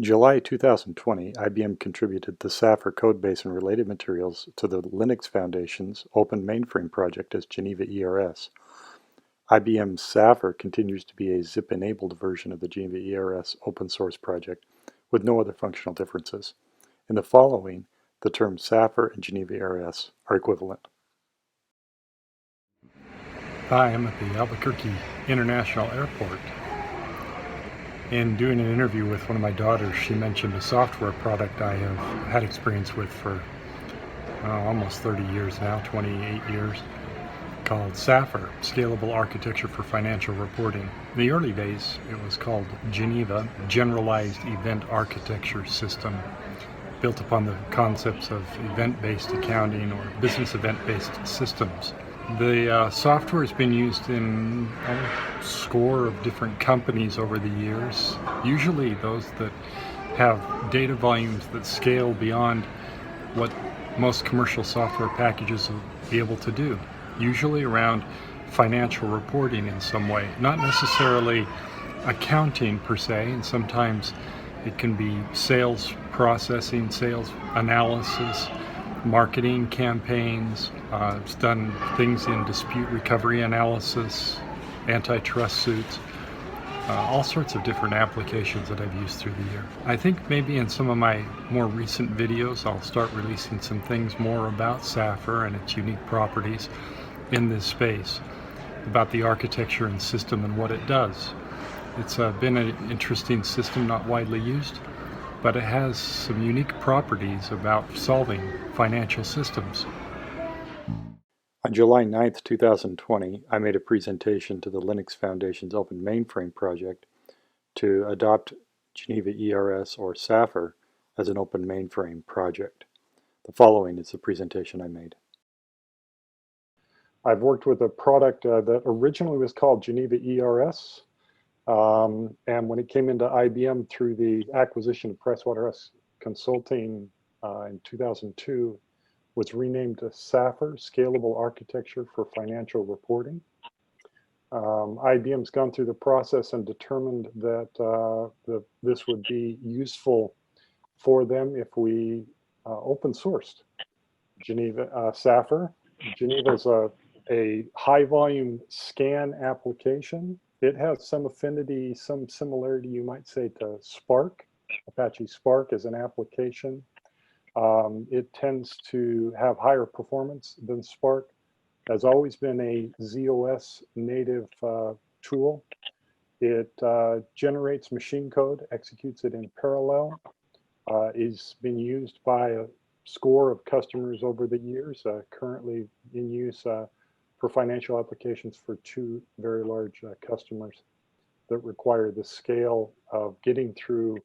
In July 2020, IBM contributed the SAFR codebase and related materials to the Linux Foundation's Open Mainframe project as GenevaERS. IBM SAFR continues to be a zip-enabled version of the GenevaERS open source project with no other functional differences. In the following, the terms SAFR and GenevaERS are equivalent. Hi, I'm at the Albuquerque International Airport, and doing an interview with one of my daughters, she mentioned a software product I have had experience with for almost 30 years now, 28 years, called SAFR, Scalable Architecture for Financial Reporting. In the early days, it was called Geneva, Generalized Event Architecture System, built upon the concepts of event-based accounting or business event-based systems. The software has been used in a score of different companies over the years, usually those that have data volumes that scale beyond what most commercial software packages will be able to do, usually around financial reporting in some way, not necessarily accounting per se, and sometimes it can be sales processing, sales analysis, marketing campaigns. It's done things in dispute recovery analysis, antitrust suits, all sorts of different applications that I've used through the year. I think maybe in some of my more recent videos I'll start releasing some things more about SAFR and its unique properties in this space, about the architecture and system and what it does. It's been an interesting system, not widely used, but it has some unique properties about solving financial systems. On July 9, 2020, I made a presentation to the Linux Foundation's Open Mainframe project to adopt GenevaERS or SAFR as an open mainframe project. The following is the presentation I made. I've worked with a product that originally was called GenevaERS. And when it came into IBM through the acquisition of Pricewaterhouse Consulting in 2002, was renamed to SAFR, Scalable Architecture for Financial Reporting. IBM's gone through the process and determined that this would be useful for them if we open sourced SAFR. Geneva is a high volume scan application. It has some affinity, some similarity, you might say, to Spark. Apache Spark is an application. It tends to have higher performance than Spark. Has always been a ZOS native tool. It generates machine code, executes it in parallel. Is been used by a score of customers over the years, currently in use for financial applications for two very large customers that require the scale of getting through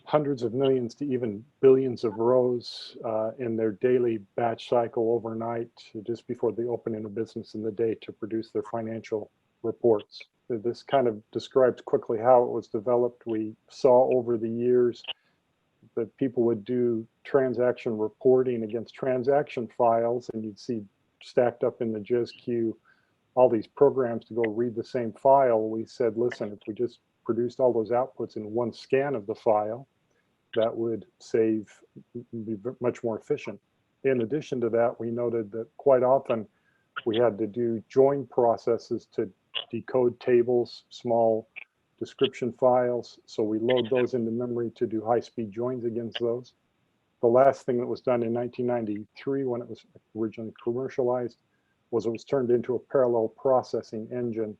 hundreds of millions to even billions of rows in their daily batch cycle overnight just before they open in a business in the day to produce their financial reports. This kind of describes quickly how it was developed. We saw over the years that people would do transaction reporting against transaction files, and you'd see stacked up in the JIS queue all these programs to go read the same file. We said, listen, if we just produced all those outputs in one scan of the file, that would be much more efficient. In addition to that, we noted that quite often we had to do join processes to decode tables, small description files. So we load those into memory to do high-speed joins against those. The last thing that was done in 1993 when it was originally commercialized was it was turned into a parallel processing engine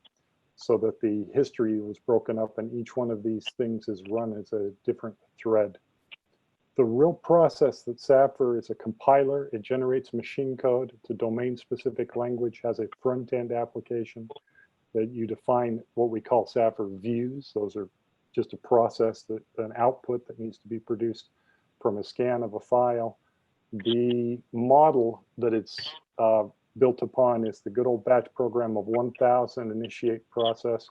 so that the history was broken up and each one of these things is run as a different thread. The real process that SAFR is a compiler. It generates machine code. It's a domain-specific language, has a front-end application that you define what we call SAFR views. Those are just a process, an output that needs to be produced from a scan of a file. The model that it's built upon is the good old batch program of 1,000 initiate process,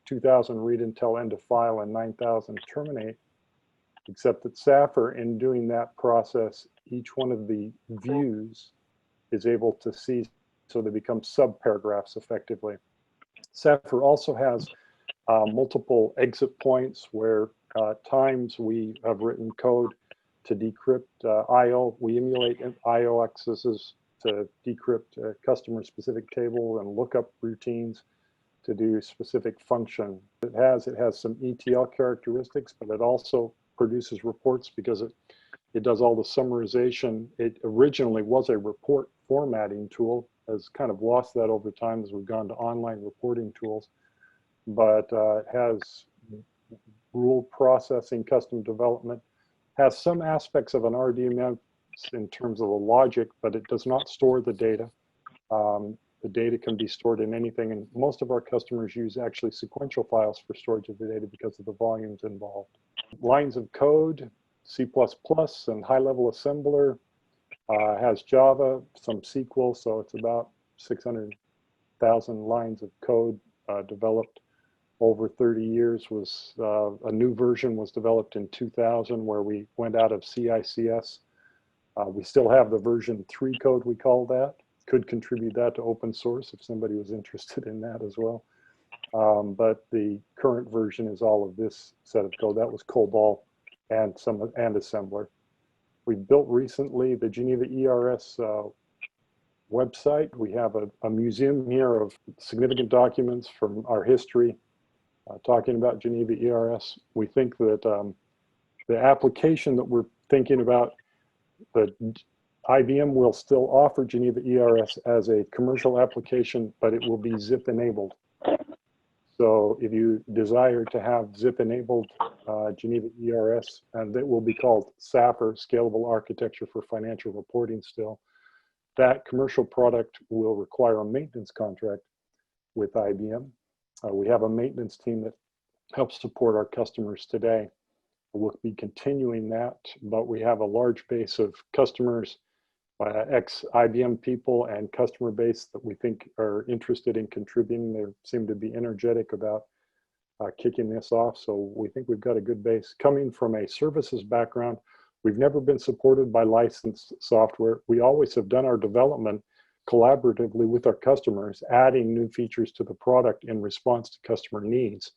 2,000 read until end of file, and 9,000 terminate. Except that SAFR, in doing that process, each one of the views is able to see, so they become subparagraphs effectively. SAFR also has multiple exit points where times we have written code to decrypt I/O. We emulate I/O accesses to decrypt a customer-specific table and lookup routines to do specific function. It has some ETL characteristics, but it also produces reports because it does all the summarization. It originally was a report formatting tool, has kind of lost that over time as we've gone to online reporting tools, but it has rule processing, custom development, has some aspects of an RDMS in terms of the logic, but it does not store the data. The data can be stored in anything, and most of our customers use actually sequential files for storage of the data because of the volumes involved. Lines of code, C++ and high-level assembler, has Java, some SQL, so it's about 600,000 lines of code developed over 30 years. Was a new version was developed in 2000 where we went out of CICS. We still have the version 3 code, we call that. Could contribute that to open source if somebody was interested in that as well. But the current version is all of this set of code. That was COBOL and assembler. We built recently the GenevaERS website. We have a museum here of significant documents from our history talking about GenevaERS. We think that the application that we're thinking about, the IBM will still offer GenevaERS as a commercial application, but it will be zip enabled. So if you desire to have zip enabled GenevaERS, and it will be called SAFR, Scalable Architecture for Financial Reporting still, that commercial product will require a maintenance contract with IBM. We have a maintenance team that helps support our customers today. We'll be continuing that, but we have a large base of customers, ex-IBM people and customer base that we think are interested in contributing. They seem to be energetic about kicking this off, so we think we've got a good base. Coming from a services background, we've never been supported by licensed software. We always have done our development collaboratively with our customers, adding new features to the product in response to customer needs.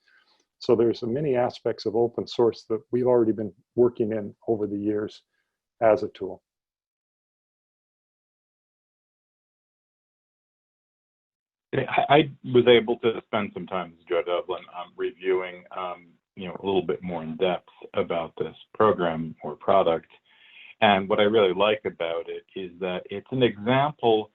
So there's many aspects of open source that we've already been working in over the years as a tool. I was able to spend some time with Joe Dublin reviewing, a little bit more in depth about this program or product. And what I really like about it is that it's an example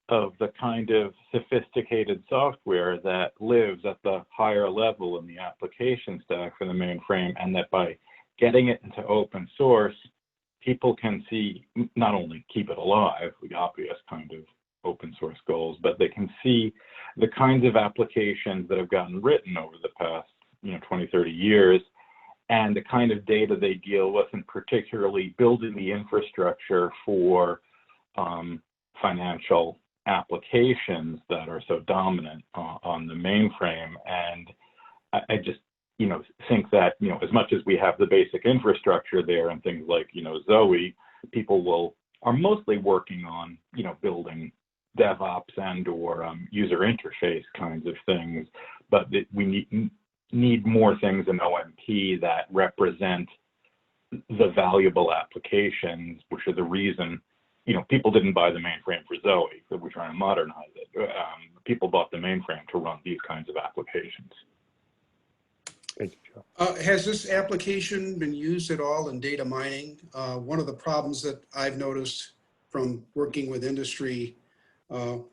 of the kind of sophisticated software that lives at the higher level in the application stack for the mainframe, and that by getting it into open source, people can see, not only keep it alive, the obvious kind of open source goals, but they can see the kinds of applications that have gotten written over the past 20, 30 years, and the kind of data they deal with, and particularly building the infrastructure for financial applications that are so dominant on the mainframe. And I just think that as much as we have the basic infrastructure there and things like Zoe, people are mostly working on building DevOps and or user interface kinds of things, but we need more things in OMP that represent the valuable applications, which are the reason people didn't buy the mainframe for Zoe, because we're trying to modernize it. People bought the mainframe to run these kinds of applications. Thank you, Joe. Has this application been used at all in data mining? One of the problems that I've noticed from working with industry,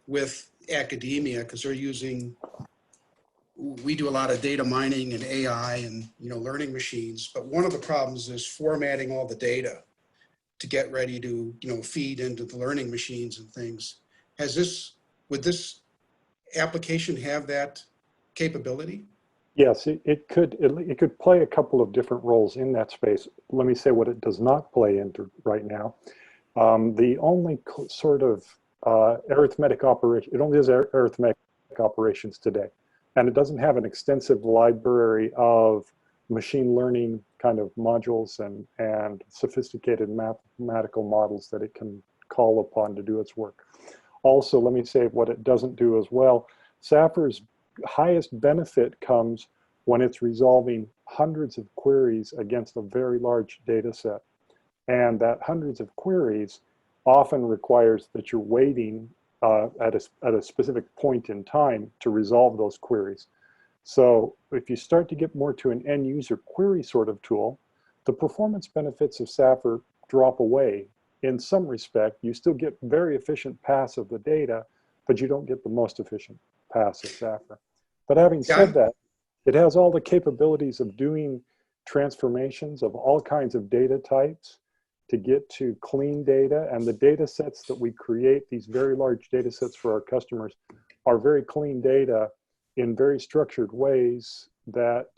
with academia, because we do a lot of data mining and AI and learning machines, but one of the problems is formatting all the data to get ready to feed into the learning machines and things. Would this application have that capability? Yes, it could play a couple of different roles in that space. Let me say what it does not play into right now. The only sort of arithmetic operation, it only does arithmetic operations today, and it doesn't have an extensive library of machine learning kind of modules and sophisticated mathematical models that it can call upon to do its work. Also, let me say what it doesn't do as well. SAFR's highest benefit comes when it's resolving hundreds of queries against a very large data set. And that hundreds of queries often requires that you're waiting at a specific point in time to resolve those queries. So if you start to get more to an end user query sort of tool, the performance benefits of SAFR drop away. In some respect, you still get very efficient pass of the data, but you don't get the most efficient pass of SAFR. But having said that, it has all the capabilities of doing transformations of all kinds of data types to get to clean data, and the data sets that we create, these very large data sets for our customers, are very clean data in very structured ways that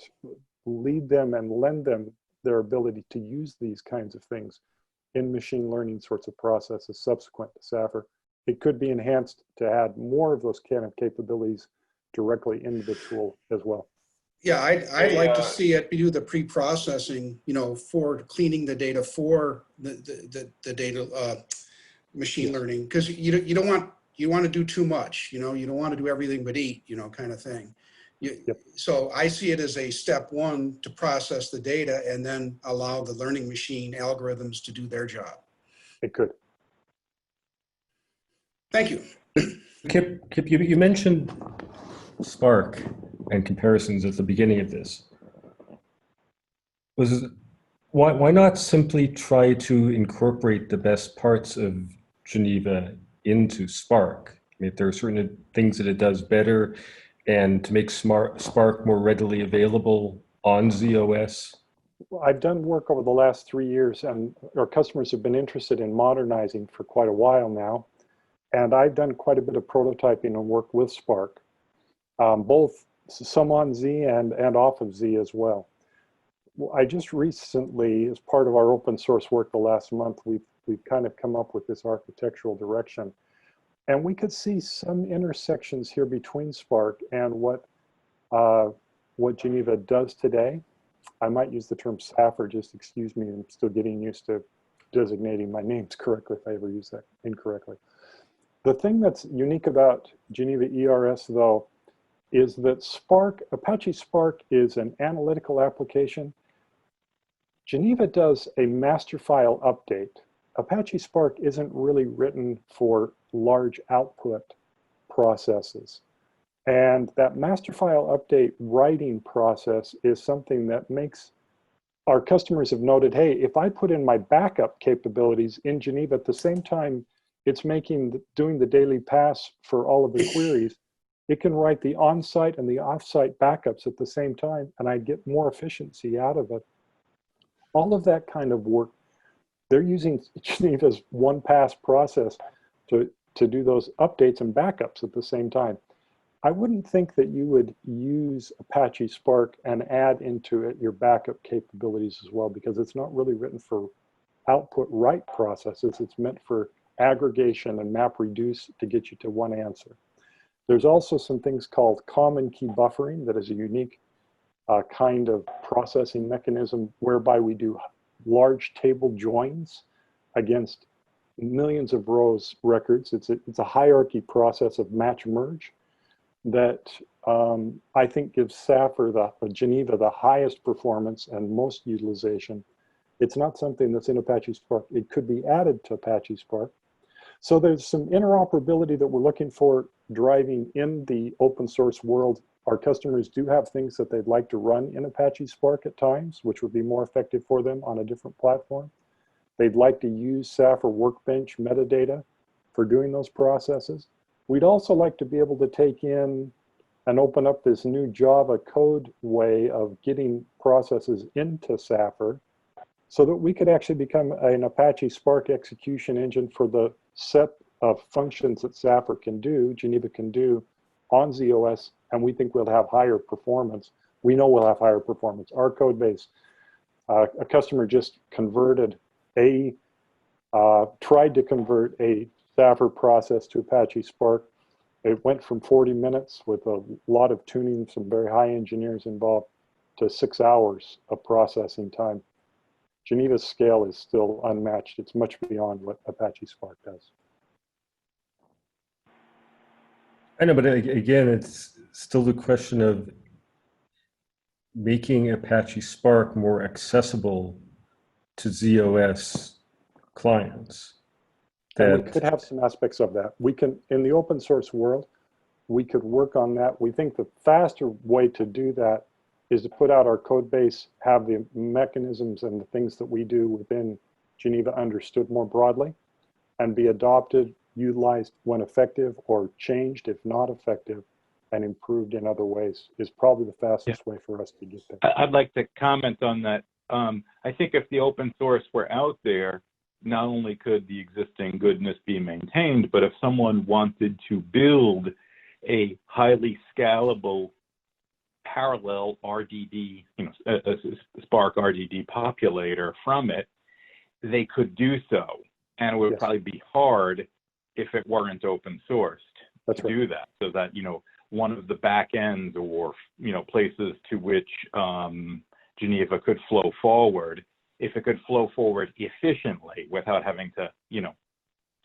lead them and lend them their ability to use these kinds of things in machine learning sorts of processes subsequent to SAFR. It could be enhanced to add more of those kind of capabilities directly into the tool as well. Yeah, I'd like to see it do the pre-processing, you know, for cleaning the data for the data machine learning, because you don't want, you want to do too much, you know, you don't want to do everything but eat, you know, kind of thing. So I see it as a step one to process the data and then allow the learning machine algorithms to do their job. It could. Thank you. Kip, you mentioned Spark and comparisons at the beginning of this. Why not simply try to incorporate the best parts of Geneva into Spark? I mean, if there are certain things that it does better, and to make Spark more readily available on z/OS? I've done work over the last 3 years, and our customers have been interested in modernizing for quite a while now. And I've done quite a bit of prototyping and work with Spark, both some on Z and off of Z as well. I just recently, as part of our open source work the last month, we've kind of come up with this architectural direction. And we could see some intersections here between Spark and what Geneva does today. I might use the term SAFR, just excuse me, I'm still getting used to designating my names correctly if I ever use that incorrectly. The thing that's unique about GenevaERS, though, is that Apache Spark is an analytical application. Geneva does a master file update. Apache Spark isn't really written for large output processes. And that master file update writing process is something that makes our customers have noted, hey, if I put in my backup capabilities in Geneva at the same time it's doing the daily pass for all of the queries, it can write the on-site and the off-site backups at the same time, and I get more efficiency out of it. All of that kind of work, they're using Geneva's one-pass process to do those updates and backups at the same time. I wouldn't think that you would use Apache Spark and add into it your backup capabilities as well, because it's not really written for output write processes. It's meant for aggregation and map reduce to get you to one answer. There's also some things called common key buffering that is a unique kind of processing mechanism whereby we do large table joins against millions of rows records. It's a hierarchy process of match merge that I think gives SAFR, Geneva, the highest performance and most utilization. It's not something that's in Apache Spark. It could be added to Apache Spark. So there's some interoperability that we're looking for driving in the open source world. Our customers do have things that they'd like to run in Apache Spark at times, which would be more effective for them on a different platform. They'd like to use SAFR Workbench metadata for doing those processes. We'd also like to be able to take in and open up this new Java code way of getting processes into SAFR so that we could actually become an Apache Spark execution engine for the set of functions that SAFR can do, Geneva can do on z/OS, and we think we'll have higher performance. We know we'll have higher performance. Our code base, a customer just converted tried to convert a SAFR process to Apache Spark. It went from 40 minutes with a lot of tuning, some very high engineers involved, to 6 hours of processing time. Geneva's scale is still unmatched. It's much beyond what Apache Spark does. I know, but again, it's still the question of making Apache Spark more accessible to ZOS clients. And we could have some aspects of that. We can, in the open source world, we could work on that. We think the faster way to do that is to put out our code base, have the mechanisms and the things that we do within Geneva understood more broadly, and be adopted, utilized when effective, or changed if not effective, and improved in other ways is probably the fastest way for us to get there. I'd like to comment on that. I think if the open source were out there, not only could the existing goodness be maintained, but if someone wanted to build a highly scalable parallel RDD, a Spark RDD populator from it, they could do so. And it would probably be hard if it weren't open sourced to do that, so that, one of the back ends or, places to which Geneva could flow forward, if it could flow forward efficiently without having to,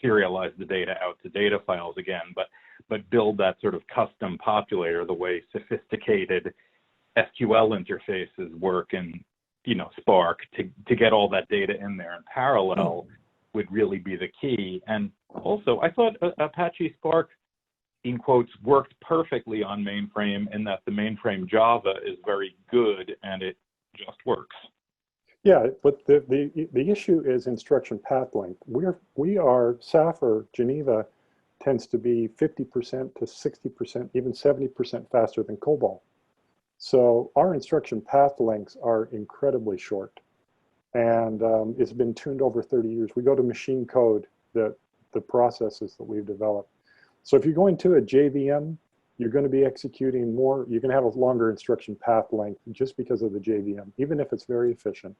serialize the data out to data files again, but build that sort of custom populator the way sophisticated SQL interfaces work in, Spark to get all that data in there in parallel would really be the key. And also, I thought Apache Spark, in quotes, worked perfectly on mainframe, in that the mainframe Java is very good and it just works. Yeah, but the issue is instruction path length. We are SAFR Geneva tends to be 50% to 60%, even 70% faster than COBOL. So our instruction path lengths are incredibly short, and it's been tuned over 30 years. We go to machine code the processes that we've developed. So if you're going to a JVM, you're going to be executing more. You're going to have a longer instruction path length just because of the JVM, even if it's very efficient.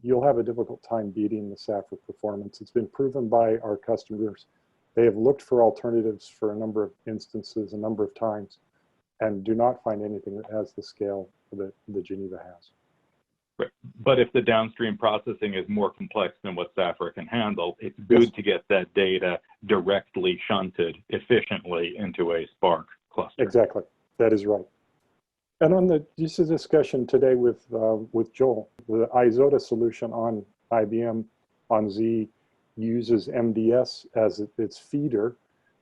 You'll have a difficult time beating the SAFR performance. It's been proven by our customers. They have looked for alternatives for a number of instances, a number of times, and do not find anything that has the scale that the Geneva has. Right. But if the downstream processing is more complex than what SAFR can handle, it's good to get that data directly shunted efficiently into a Spark cluster. Exactly. That is right. And on just a discussion today with Joel, the IZOTA solution on IBM on Z uses MDS as its feeder.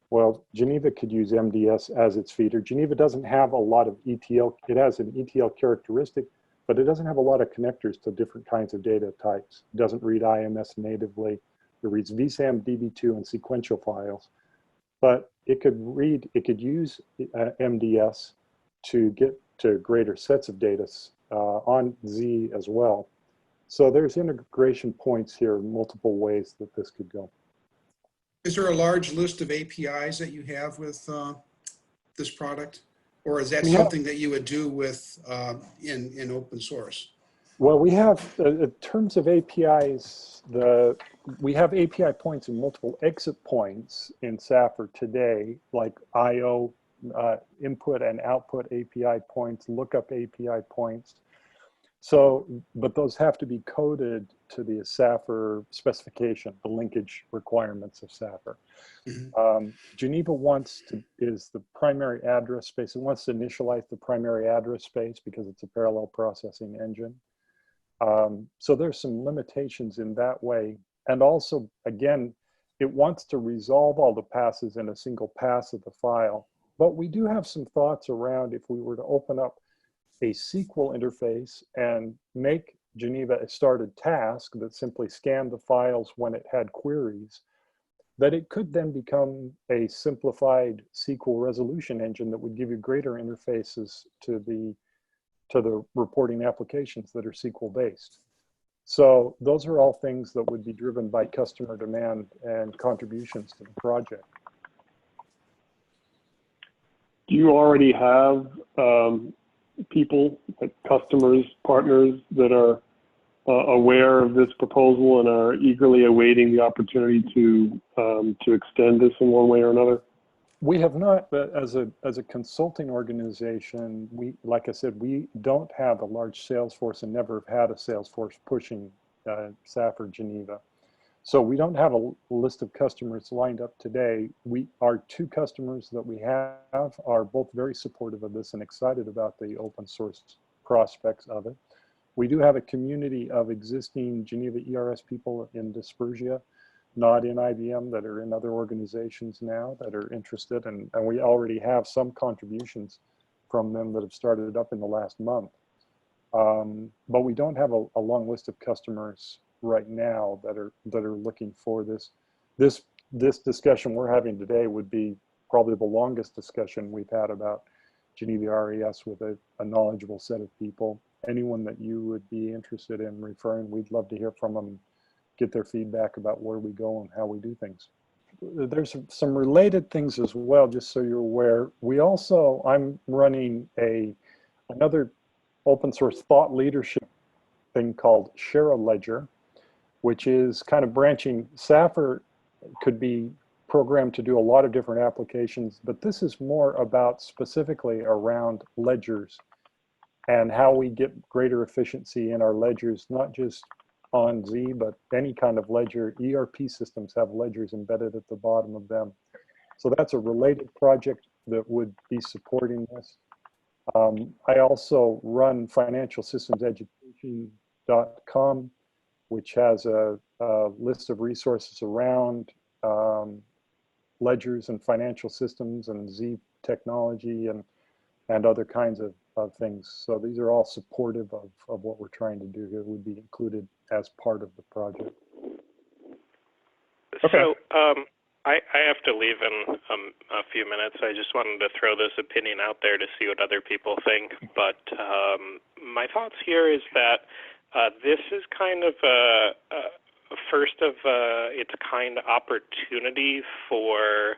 Well, Geneva could use MDS as its feeder. Geneva doesn't have a lot of ETL. It has an ETL characteristic, but it doesn't have a lot of connectors to different kinds of data types. It doesn't read IMS natively. It reads VSAM, DB2, and sequential files. But it could use MDS to get to greater sets of data on Z as well. So there's integration points here, multiple ways that this could go. Is there a large list of APIs that you have with this product? Or is that something that you would do with in open source? Well, we have, in terms of APIs, we have API points and multiple exit points in SAFR today, like IO, input and output API points, lookup API points. So, but those have to be coded to the SAFR specification, the linkage requirements of SAFR. Mm-hmm. Geneva is the primary address space. It wants to initialize the primary address space because it's a parallel processing engine. So there's some limitations in that way. And also, again, it wants to resolve all the passes in a single pass of the file. But we do have some thoughts around if we were to open up a SQL interface and make Geneva a started task that simply scanned the files when it had queries, that it could then become a simplified SQL resolution engine that would give you greater interfaces to the reporting applications that are SQL based. So those are all things that would be driven by customer demand and contributions to the project. Do you already have people, like customers, partners that are aware of this proposal and are eagerly awaiting the opportunity to extend this in one way or another? We have not, but as a consulting organization, like I said, we don't have a large sales force and never have had a sales force pushing SAFR Geneva. So we don't have a list of customers lined up today. Our two customers that we have are both very supportive of this and excited about the open source prospects of it. We do have a community of existing GenevaERS people in Dispersia, not in IBM, that are in other organizations now that are interested, and we already have some contributions from them that have started up in the last month. But we don't have a long list of customers right now that are looking for this. This discussion we're having today would be probably the longest discussion we've had about GenevaERS with a knowledgeable set of people. Anyone that you would be interested in referring, we'd love to hear from them, get their feedback about where we go and how we do things. There's some related things as well, just so you're aware. I'm running another open source thought leadership thing called Share a Ledger, which is kind of branching. SAFR could be programmed to do a lot of different applications, but this is more about specifically around ledgers and how we get greater efficiency in our ledgers, not just on Z, but any kind of ledger. ERP systems have ledgers embedded at the bottom of them. So that's a related project that would be supporting this. I also run financialsystemseducation.com, which has a list of resources around ledgers and financial systems and Z technology and other kinds of things. So these are all supportive of what we're trying to do here, would be included as part of the project. Okay. So I have to leave in a few minutes. I just wanted to throw this opinion out there to see what other people think. But my thoughts here is that this is kind of a first of its kind opportunity for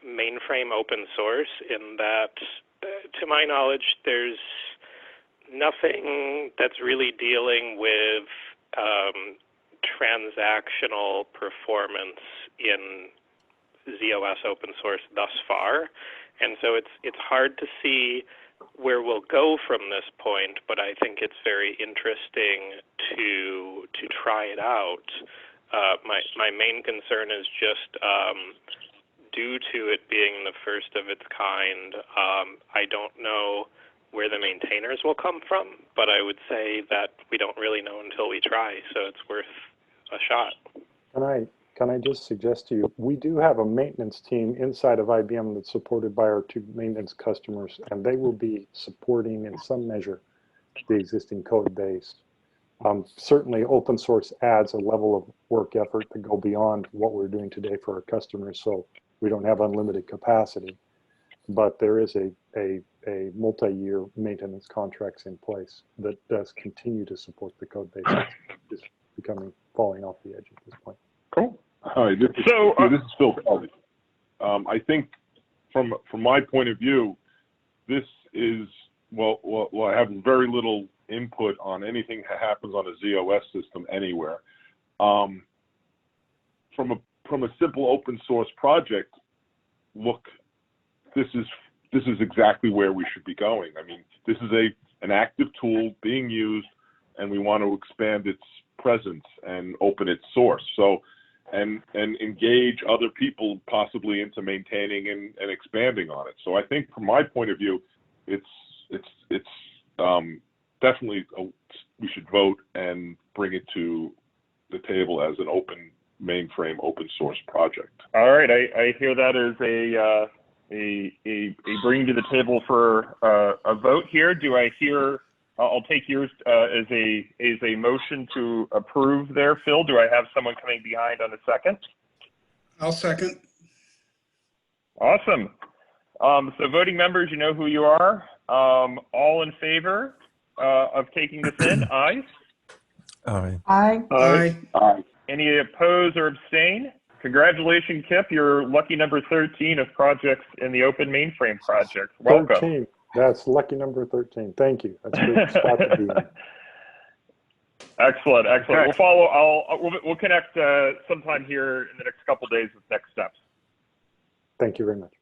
mainframe open source, in that, to my knowledge, there's nothing that's really dealing with transactional performance in ZOS open source thus far. And so it's hard to see where we'll go from this point, but I think it's very interesting to try it out. My main concern is just due to it being the first of its kind, I don't know where the maintainers will come from, but I would say that we don't really know until we try, so it's worth a shot. Can I just suggest to you, we do have a maintenance team inside of IBM that's supported by our 2 maintenance customers, and they will be supporting in some measure the existing code base. Certainly open source adds a level of work effort to go beyond what we're doing today for our customers, so we don't have unlimited capacity, but there is a multi-year maintenance contracts in place that does continue to support the code base. It's falling off the edge at this point. Cool. Hi, this is Phil Kelly. I think from my point of view, this is, well, I have very little input on anything that happens on a ZOS system anywhere. From a simple open source project, look, this is exactly where we should be going. I mean, this is an active tool being used, and we want to expand its presence and open its source. So, and engage other people possibly into maintaining and expanding on it. So I think from my point of view, it's definitely we should vote and bring it to the table as an open mainframe open source project. All right, I hear that as a bring to the table for a vote here. Do I hear? I'll take yours as a motion to approve there, Phil. Do I have someone coming behind on a second? I'll second. Awesome. So voting members, you know who you are. All in favor of taking this in? Aye? Aye. Aye. Aye. Aye. Any oppose or abstain? Congratulations, Kip. You're lucky number 13 of projects in the Open Mainframe Project. Welcome. 13. That's lucky number 13. Thank you. That's a great spot to be in. Excellent, excellent. Okay. We'll follow. We'll connect sometime here in the next couple of days with next steps. Thank you very much.